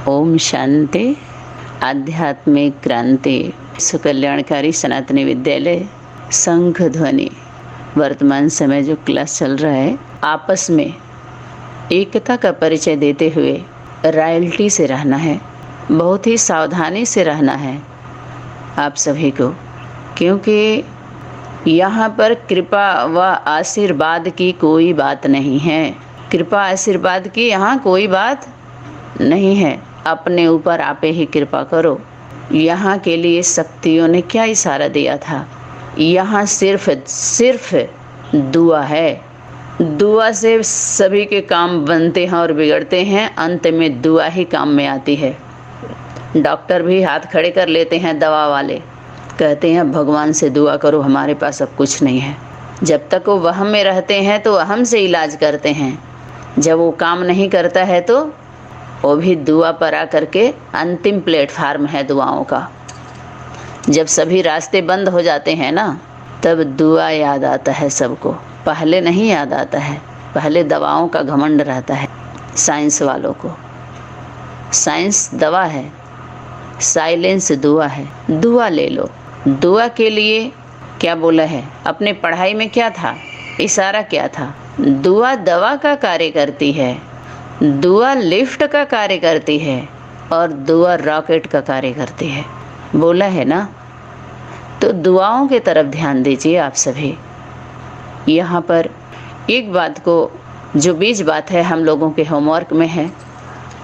ओम शांति। आध्यात्मिक क्रांति सुकल्याणकारी सनातनी विद्यालय संघ ध्वनि। वर्तमान समय जो क्लास चल रहा है, आपस में एकता का परिचय देते हुए रॉयल्टी से रहना है, बहुत ही सावधानी से रहना है आप सभी को, क्योंकि यहाँ पर कृपा व आशीर्वाद की कोई बात नहीं है। कृपा आशीर्वाद की यहाँ कोई बात नहीं है। अपने ऊपर आपे ही कृपा करो। यहाँ के लिए शक्तियों ने क्या इशारा दिया था? यहाँ सिर्फ दुआ है। दुआ से सभी के काम बनते हैं और बिगड़ते हैं। अंत में दुआ ही काम में आती है। डॉक्टर भी हाथ खड़े कर लेते हैं, दवा वाले कहते हैं भगवान से दुआ करो, हमारे पास अब कुछ नहीं है। जब तक वो वहम में रहते हैं तो वहम से इलाज करते हैं। जब वो काम नहीं करता है तो वो भी दुआ पर आकर के अंतिम प्लेटफार्म है दुआओं का। जब सभी रास्ते बंद हो जाते हैं ना, तब दुआ याद आता है सबको। पहले नहीं याद आता है। पहले दवाओं का घमंड रहता है साइंस वालों को। साइंस दवा है, साइलेंस दुआ है। दुआ ले लो। दुआ के लिए क्या बोला है? अपने पढ़ाई में क्या था? इशारा क्या था? दुआ दवा का कार्य करती है, दुआ लिफ्ट का कार्य करती है और दुआ रॉकेट का कार्य करती है। बोला है ना? तो दुआओं की तरफ ध्यान दीजिए आप सभी। यहाँ पर एक बात को, जो बीज बात है हम लोगों के होमवर्क में है,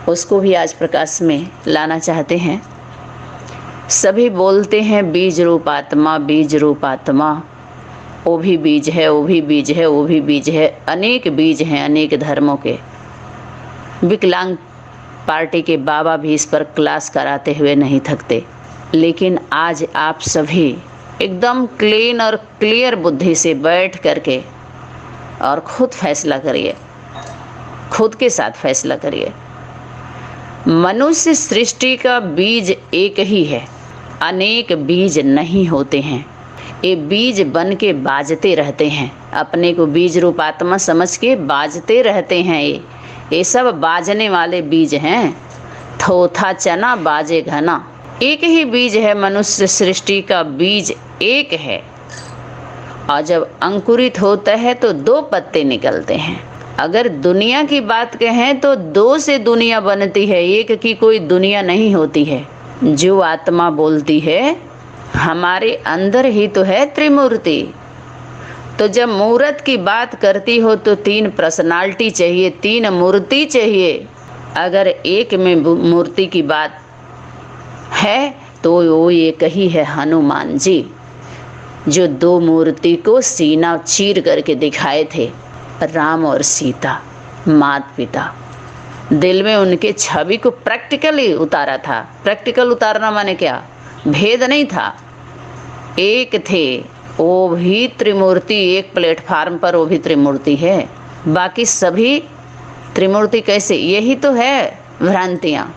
उसको भी आज प्रकाश में लाना चाहते हैं। सभी बोलते हैं बीज रूप आत्मा, बीज रूप आत्मा। वो भी बीज है, वो भी बीज है, वो भी बीज है। अनेक बीज हैं अनेक धर्मों के। विकलांग पार्टी के बाबा भी इस पर क्लास कराते हुए नहीं थकते। लेकिन आज आप सभी एकदम क्लीन और क्लियर बुद्धि से बैठ करके और खुद फैसला करिए, खुद के साथ फैसला करिए। मनुष्य सृष्टि का बीज एक ही है, अनेक बीज नहीं होते हैं। ये बीज बन के बाजते रहते हैं। अपने को बीज रूप आत्मा समझ के बाजते रहते हैं। ये सब बाजने वाले बीज हैं। थोथा चना बाजे घना। एक ही बीज है, मनुष्य सृष्टि का बीज एक है। और जब अंकुरित होता है तो 2 पत्ते निकलते हैं। अगर दुनिया की बात कहें तो 2 से दुनिया बनती है, एक की कोई दुनिया नहीं होती है। जो आत्मा बोलती है हमारे अंदर ही तो है त्रिमूर्ति। तो जब मूर्त की बात करती हो तो 3 पर्सनालिटी चाहिए, 3 मूर्ति चाहिए। अगर एक में मूर्ति की बात है तो वो एक ही है, हनुमान जी, जो 2 मूर्ति को सीना चीर करके दिखाए थे। राम और सीता, माता पिता। दिल में उनके छवि को प्रैक्टिकली उतारा था। प्रैक्टिकल उतारना माने क्या? भेद नहीं था, एक थे। वो भी त्रिमूर्ति, एक प्लेटफार्म पर वो भी त्रिमूर्ति है। बाकी सभी त्रिमूर्ति कैसे? यही तो है भ्रांतियाँ।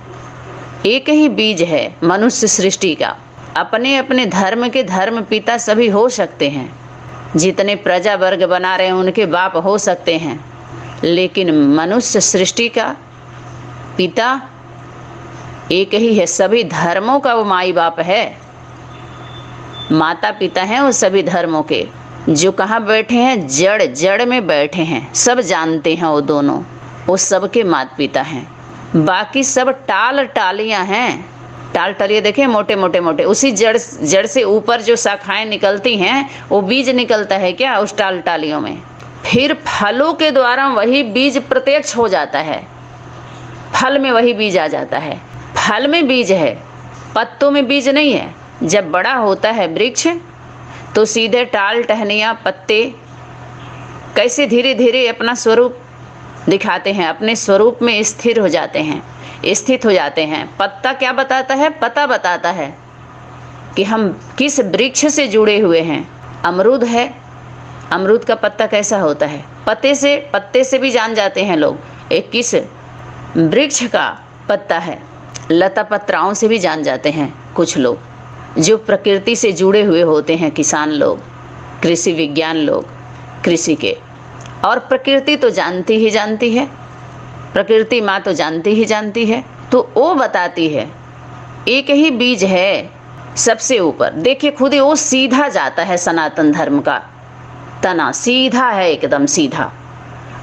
एक ही बीज है मनुष्य सृष्टि का। अपने अपने धर्म के धर्म पिता सभी हो सकते हैं। जितने प्रजा वर्ग बना रहे हैं उनके बाप हो सकते हैं, लेकिन मनुष्य सृष्टि का पिता एक ही है। सभी धर्मों का वो माई बाप है, माता पिता हैं वो सभी धर्मों के। जो कहाँ बैठे हैं? जड़ में बैठे हैं। सब जानते हैं वो दोनों, वो सबके माता पिता हैं। बाकी सब टालियाँ हैं। टलिए देखें, मोटे मोटे। उसी जड़ से ऊपर जो शाखाएं निकलती हैं वो बीज निकलता है क्या उस टालियों में? फिर फलों के द्वारा वही बीज प्रत्यक्ष हो जाता है। फल में वही बीज आ जाता है। फल में बीज है, पत्तों में बीज नहीं है। जब बड़ा होता है वृक्ष तो सीधे टहनियाँ, पत्ते कैसे धीरे धीरे अपना स्वरूप दिखाते हैं, अपने स्वरूप में स्थिर हो जाते हैं, स्थित हो जाते हैं। पत्ता क्या बताता है? पता बताता है कि हम किस वृक्ष से जुड़े हुए हैं। अमरूद है, अमरूद का पत्ता कैसा होता है? पत्ते से भी जान जाते हैं लोग एक किस वृक्ष का पत्ता है। लता पत्राओं से भी जान जाते हैं कुछ लोग, जो प्रकृति से जुड़े हुए होते हैं। किसान लोग, कृषि विज्ञान लोग, कृषि के। और प्रकृति तो जानती ही जानती है, प्रकृति माँ तो जानती ही जानती है तो वो बताती है एक ही बीज है सबसे ऊपर। देखिए खुद ही वो सीधा जाता है, सनातन धर्म का तना सीधा है, एकदम सीधा।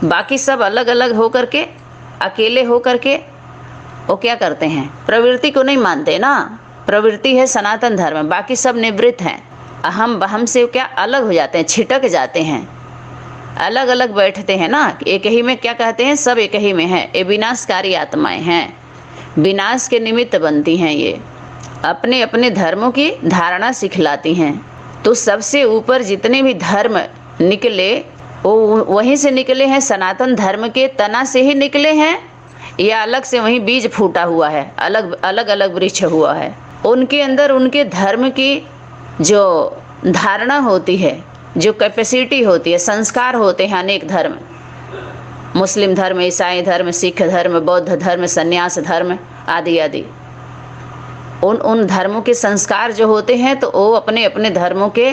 बाकी सब अलग अलग होकर के, अकेले होकर के वो क्या करते हैं, प्रवृत्ति को नहीं मानते ना। प्रवृत्ति है सनातन धर्म, बाकी सब निवृत्त हैं। अहम बहम से क्या अलग हो जाते हैं, छिटक जाते हैं, अलग अलग बैठते हैं ना। एक ही में क्या कहते हैं, सब एक ही में है। ये विनाशकारी आत्माएं हैं, विनाश के निमित्त बनती हैं। ये अपने अपने धर्मों की धारणा सिखलाती हैं। तो सबसे ऊपर जितने भी धर्म निकले वो वहीं से निकले हैं, सनातन धर्म के तना से ही निकले हैं, या अलग से वहीं बीज फूटा हुआ है, अलग अलग अलग वृक्ष हुआ है। उनके अंदर उनके धर्म की जो धारणा होती है, जो कैपेसिटी होती है, संस्कार होते हैं अनेक धर्म, मुस्लिम धर्म, ईसाई धर्म, सिख धर्म, बौद्ध धर्म, संन्यास धर्म आदि आदि। उन धर्मों के संस्कार जो होते हैं तो वो अपने अपने धर्मों के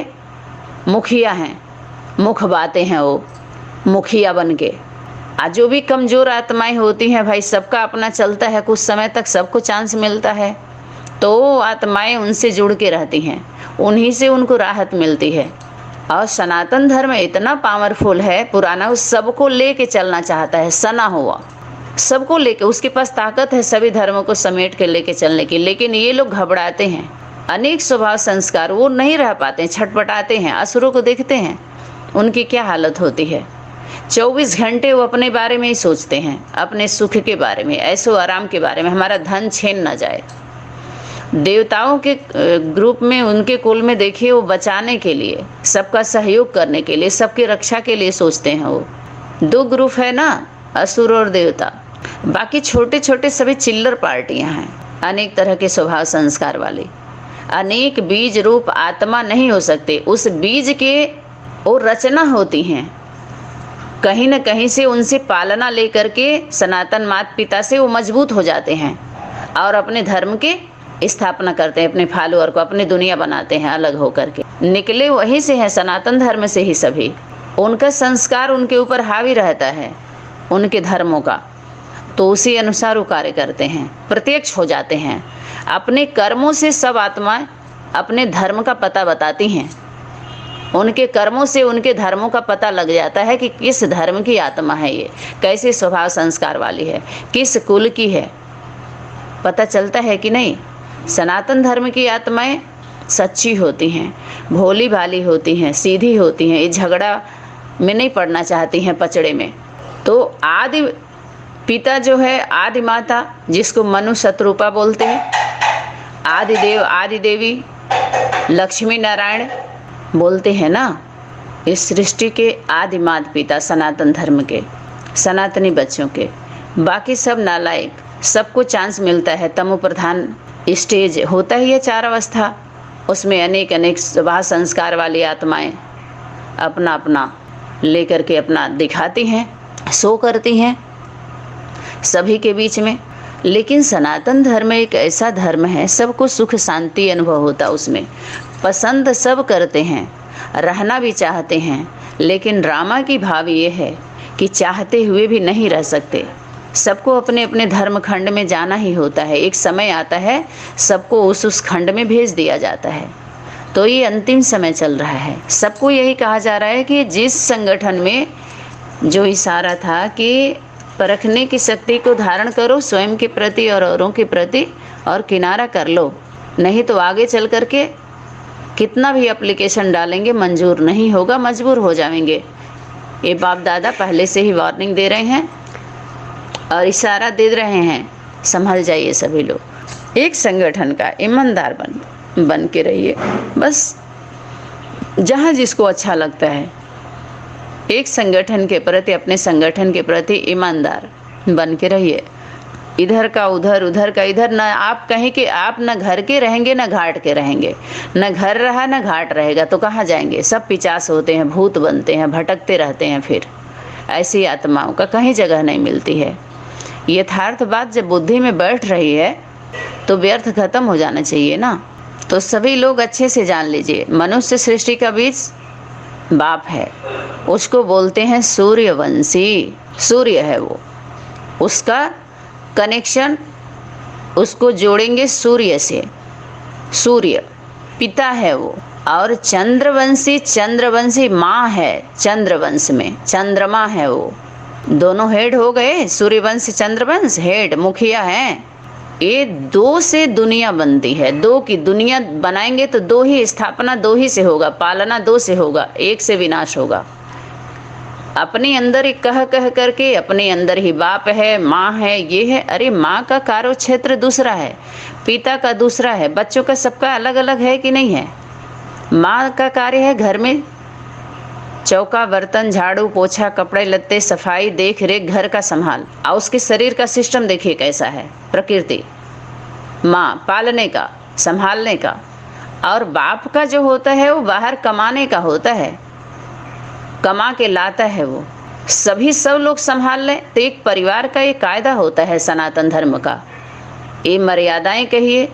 मुखिया हैं, मुख बातें हैं, वो मुखिया बन के। आज जो भी कमज़ोर आत्माएं होती हैं भाई, सबका अपना चलता है, कुछ समय तक सबको चांस मिलता है, तो आत्माएं उनसे जुड़ के रहती हैं, उन्हीं से उनको राहत मिलती है। और सनातन धर्म इतना पावरफुल है, पुराना, उस सबको लेके चलना चाहता है, सना हुआ सबको लेके, उसके पास ताकत है सभी धर्मों को समेट के लेके चलने की। लेकिन ये लोग घबराते हैं, अनेक स्वभाव संस्कार, वो नहीं रह पाते, छटपटाते हैं। असुरों को देखते हैं उनकी क्या हालत होती है, 24 घंटे वो अपने बारे में ही सोचते हैं, अपने सुख के बारे में, ऐशो आराम के बारे में, हमारा धन छीन न जाए। देवताओं के ग्रुप में, उनके कुल में देखिए, वो बचाने के लिए, सबका सहयोग करने के लिए, सबकी रक्षा के लिए सोचते हैं। वो 2 ग्रुप है ना, असुर और देवता। बाकी छोटे छोटे सभी चिल्लर पार्टियां हैं, अनेक तरह के स्वभाव संस्कार वाली। अनेक बीज रूप आत्मा नहीं हो सकते, उस बीज के वो रचना होती हैं, कहीं न कहीं से उनसे पालना लेकर के सनातन माता पिता से वो मजबूत हो जाते हैं और अपने धर्म के स्थापना करते हैं, अपने फॉलोअर को, अपनी दुनिया बनाते हैं अलग होकर के। निकले वहीं से हैं, सनातन धर्म से ही सभी। उनका संस्कार उनके ऊपर हावी रहता है, उनके धर्मों का, तो उसी अनुसार वो कार्य करते हैं, प्रत्यक्ष हो जाते हैं। अपने कर्मों से सब आत्माएं अपने धर्म का पता बताती हैं, उनके कर्मों से उनके धर्मों का पता लग जाता है कि किस धर्म की आत्मा है ये, कैसे स्वभाव संस्कार वाली है, किस कुल की है, पता चलता है कि नहीं। सनातन धर्म की आत्माएं सच्ची होती हैं, भोली भाली होती हैं, सीधी होती हैं, ये झगड़ा में नहीं पड़ना चाहती हैं, पचड़े में। तो आदि पिता जो है, आदि माता जिसको मनु शत्रुपा बोलते हैं, आदि देव आदि देवी लक्ष्मी नारायण बोलते हैं ना, इस सृष्टि के आदि माता पिता सनातन धर्म के, सनातनी बच्चों के। बाकी सब नालायक, सबको चांस मिलता है। तमो प्रधान स्टेज होता ही है 4 अवस्था, उसमें अनेक अनेक स्वभाव संस्कार वाली आत्माएं अपना अपना लेकर के अपना दिखाती हैं, शो करती हैं सभी के बीच में। लेकिन सनातन धर्म एक ऐसा धर्म है, सबको सुख शांति अनुभव होता, उसमें पसंद सब करते हैं, रहना भी चाहते हैं। लेकिन ड्रामा की भाव ये है कि चाहते हुए भी नहीं रह सकते, सबको अपने अपने धर्म खंड में जाना ही होता है। एक समय आता है सबको उस खंड में भेज दिया जाता है। तो ये अंतिम समय चल रहा है, सबको यही कहा जा रहा है कि जिस संगठन में जो इशारा था कि परखने की शक्ति को धारण करो स्वयं के प्रति और औरों के प्रति, और किनारा कर लो, नहीं तो आगे चल कर के कितना भी एप्लीकेशन डालेंगे मंजूर नहीं होगा, मजबूर हो जाएंगे। ये बाप दादा पहले से ही वार्निंग दे रहे हैं और इशारा दे रहे हैं, संभल जाइए सभी लोग। एक संगठन का ईमानदार बन के रहिए, बस जहाँ जिसको अच्छा लगता है, एक संगठन के प्रति, अपने संगठन के प्रति ईमानदार बन के रहिए। इधर का उधर, उधर का इधर, न आप कहें कि आप न घर के रहेंगे न घाट के रहेंगे, न घर रहा न घाट रहेगा, तो कहाँ जाएंगे। सब पिचास होते हैं, भूत बनते हैं, भटकते रहते हैं। फिर ऐसी आत्माओं का कहीं जगह नहीं मिलती है। यथार्थ बात जब बुद्धि में बैठ रही है तो व्यर्थ खत्म हो जाना चाहिए ना। तो सभी लोग अच्छे से जान लीजिए, मनुष्य सृष्टि का बीज बाप है, उसको बोलते हैं सूर्यवंशी, सूर्य है वो, उसका कनेक्शन उसको जोड़ेंगे सूर्य से। सूर्य पिता है वो, और चंद्रवंशी माँ है। चंद्रवंश में चंद्रमा है वो। दोनों हेड हो गए, सूर्यवंश चंद्रवंश हेड, मुखिया हैं। ये दो से दुनिया बनती है। दो की दुनिया बनाएंगे तो दो ही स्थापना, दो ही से होगा, पालना दो से होगा, एक से विनाश होगा। अपने अंदर ही कह करके अपने अंदर ही बाप है, माँ है, ये है। अरे माँ का कार्य क्षेत्र दूसरा है, पिता का दूसरा है, बच्चों का सबका अलग अलग है कि नहीं है। माँ का कार्य है घर में चौका बर्तन झाड़ू पोछा कपड़े लत्ते सफाई देख रेख घर का संभाल। और उसके शरीर का सिस्टम देखिए कैसा है, प्रकृति। माँ पालने का, संभालने का। और बाप का जो होता है वो बाहर कमाने का होता है, कमा के लाता है वो। सभी सब लोग संभाल लें तो एक परिवार का ये कायदा होता है सनातन धर्म का। ये मर्यादाएं कहिए,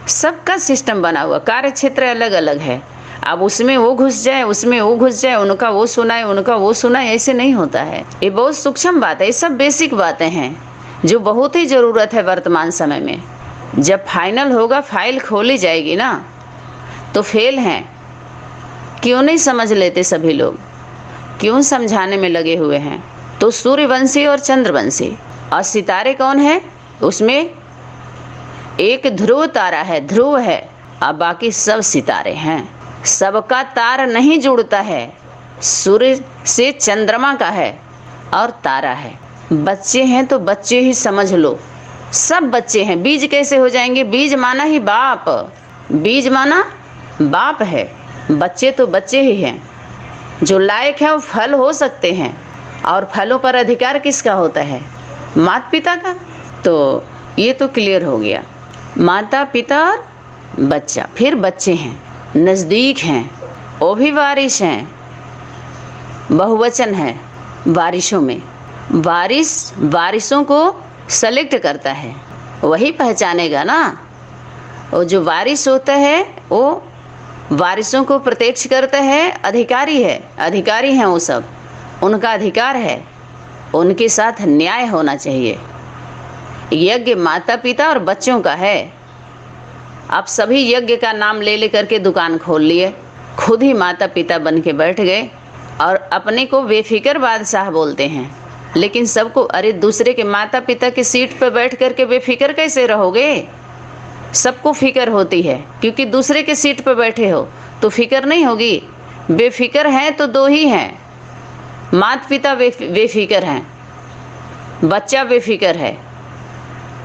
सबका सिस्टम बना हुआ, कार्य क्षेत्र अलग अलग है। अब उसमें वो घुस जाए, उसमें वो घुस जाए, उनका वो सुनाए, उनका वो सुनाए, ऐसे नहीं होता है। ये बहुत सूक्ष्म बात है। ये सब बेसिक बातें हैं जो बहुत ही ज़रूरत है वर्तमान समय में। जब फाइनल होगा, फाइल खोली जाएगी ना, तो फेल हैं। क्यों नहीं समझ लेते सभी लोग, क्यों समझाने में लगे हुए हैं। तो सूर्यवंशी और चंद्रवंशी। और सितारे कौन है उसमें? एक ध्रुव तारा है, ध्रुव है, और बाकी सब सितारे हैं। सबका तार नहीं जुड़ता है, सूर्य से चंद्रमा का है और तारा है। बच्चे हैं तो बच्चे ही समझ लो, सब बच्चे हैं। बीज कैसे हो जाएंगे? बीज माना ही बाप, बीज माना बाप है। बच्चे तो बच्चे ही हैं, जो लायक है वो फल हो सकते हैं। और फलों पर अधिकार किसका होता है? माता पिता का। तो ये तो क्लियर हो गया, माता पिता और बच्चा। फिर बच्चे हैं, नज़दीक हैं, वो भी वारिश हैं, बहुवचन है। बारिशों में बारिशों को सेलेक्ट करता है, वही पहचानेगा ना। वो जो वारिश होता है वो वारिशों को प्रत्यक्ष करता है, अधिकारी है, अधिकारी हैं वो सब, उनका अधिकार है, उनके साथ न्याय होना चाहिए। यज्ञ माता पिता और बच्चों का है। आप सभी यज्ञ का नाम ले करके दुकान खोल लिए, खुद ही माता पिता बन के बैठ गए और अपने को बेफिक्र बादशाह बोलते हैं। लेकिन सबको, अरे दूसरे के माता पिता की सीट पर बैठ करके बेफिक्र कैसे रहोगे? सबको फिक्र होती है, क्योंकि दूसरे के सीट पर बैठे हो तो फिक्र नहीं होगी। बेफिक्र हैं तो दो ही हैं, माता पिता बेफिक्र हैं, बच्चा बेफिक्र है,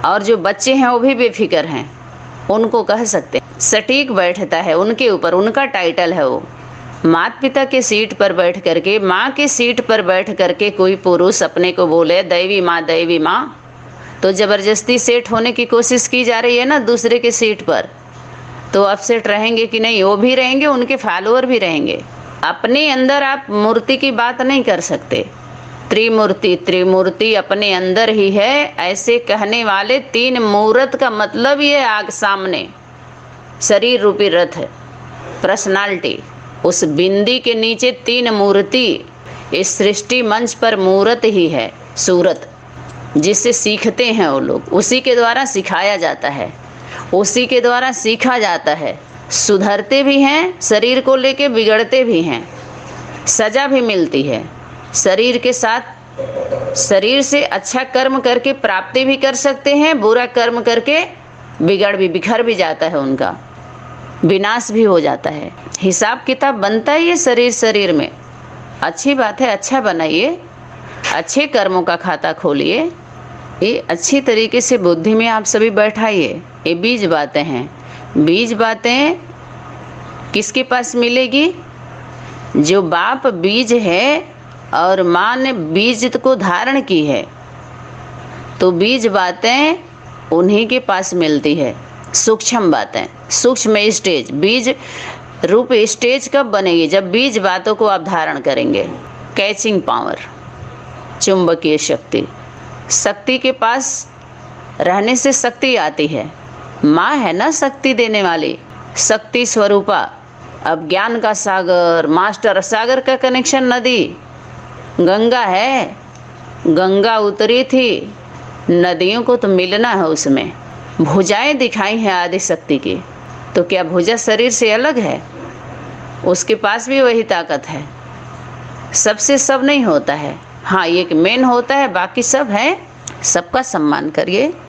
और जो बच्चे हैं वो भी बेफिक्र हैं। उनको कह सकते हैं सटीक बैठता है उनके ऊपर, उनका टाइटल है वो। माता पिता के सीट पर बैठ करके, माँ के सीट पर बैठ करके कोई पुरुष अपने को बोले दैवी माँ, तो ज़बरदस्ती सेट होने की कोशिश की जा रही है ना दूसरे के सीट पर। तो अपसेट रहेंगे कि नहीं? वो भी रहेंगे, उनके फॉलोअर भी रहेंगे। अपने अंदर आप मूर्ति की बात नहीं कर सकते। त्रिमूर्ति अपने अंदर ही है, ऐसे कहने वाले तीन मूर्त का मतलब ये आग सामने शरीर रूपी रथ है, पर्सनालिटी। उस बिंदी के नीचे तीन मूर्ति। इस सृष्टि मंच पर मूर्त ही है, सूरत, जिससे सीखते हैं वो लोग, उसी के द्वारा सिखाया जाता है, उसी के द्वारा सीखा जाता है। सुधरते भी हैं, शरीर को लेके बिगड़ते भी हैं, सजा भी मिलती है। शरीर के साथ, शरीर से अच्छा कर्म करके प्राप्ति भी कर सकते हैं, बुरा कर्म करके बिखर भी जाता है, उनका विनाश भी हो जाता है। हिसाब किताब बनता है ये शरीर में। अच्छी बात है, अच्छा बनाइए, अच्छे कर्मों का खाता खोलिए, ये अच्छी तरीके से बुद्धि में आप सभी बैठाइए। ये बीज बातें हैं। बीज बातें किसके पास मिलेगी? जो बाप बीज है और माँ ने बीज को धारण की है, तो बीज बातें उन्हीं के पास मिलती है। सूक्ष्म बातें, सूक्ष्म स्टेज, बीज रूप स्टेज कब बनेगी? जब बीज बातों को आप धारण करेंगे। कैचिंग पावर, चुंबकीय शक्ति, शक्ति के पास रहने से शक्ति आती है। माँ है ना शक्ति देने वाली, शक्ति स्वरूपा। अब ज्ञान का सागर, मास्टर सागर का कनेक्शन नदी गंगा है, गंगा उतरी थी, नदियों को तो मिलना है उसमें। भुजाएं दिखाई हैं आदि शक्ति की, तो क्या भुजा शरीर से अलग है? उसके पास भी वही ताकत है। सबसे सब नहीं होता है, हाँ एक मेन होता है, बाकी सब है। सबका सम्मान करिए।